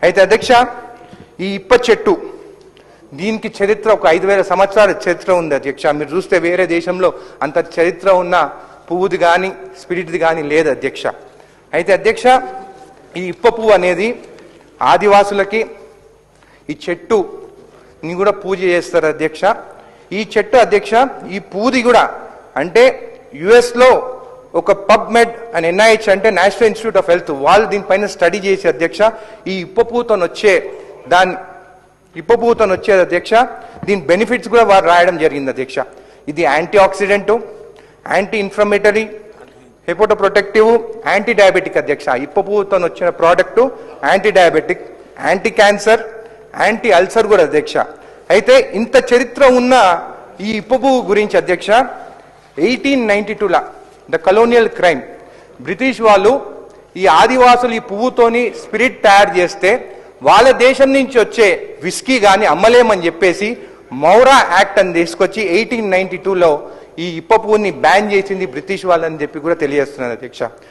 అయితే అధ్యక్ష, ఈ ఇప్ప చెట్టు దీనికి చరిత్ర ఒక 5000 సంవత్సరాల చరిత్ర ఉంది అధ్యక్ష. మీరు చూస్తే వేరే దేశంలో అంత చరిత్ర ఉన్న పువ్వుది కానీ స్పిరిట్ది కానీ లేదు అధ్యక్ష. అయితే అధ్యక్ష, ఈ ఇప్ప పువ్వు అనేది ఆదివాసులకి ఈ చెట్టుని కూడా పూజ చేస్తారు అధ్యక్ష. ఈ చెట్టు అధ్యక్ష, ఈ పువ్వుది కూడా అంటే యుఎస్లో ఒక పబ్మెడ్ అండ్ ఎన్ఐహెచ్ అంటే నేషనల్ ఇన్స్టిట్యూట్ ఆఫ్ హెల్త్ వాళ్ళు దీనిపైన స్టడీ చేసి అధ్యక్ష ఈ ఇప్ప పువ్వుతో వచ్చే అధ్యక్ష దీని బెనిఫిట్స్ కూడా వారు రాయడం జరిగింది అధ్యక్ష. ఇది antioxidant, anti inflammatory, hepatoprotective, anti diabetic అధ్యక్ష. ఇప్ప పువ్వుతో వచ్చిన product anti diabetic, anti cancer, anti ulcer కూడా అధ్యక్ష. అయితే ఇంత చరిత్ర ఉన్న ఈ ఇప్ప పువ్వు గురించి అధ్యక్ష 1892లా ద కలోనియల్ క్రైమ్ బ్రిటిష్ వాళ్ళు ఈ ఆదివాసులు ఈ పువ్వుతోని స్పిరిట్ తయారు చేస్తే వాళ్ళ దేశం నుంచి వచ్చే విస్కీ కానీ అమ్మలేమని చెప్పేసి మౌరా యాక్ట్ అని తీసుకొచ్చి 1892లో ఈ ఇప్ప పువ్వుని బ్యాన్ చేసింది బ్రిటిష్ వాళ్ళని చెప్పి కూడా తెలియజేస్తున్నారు అధ్యక్ష.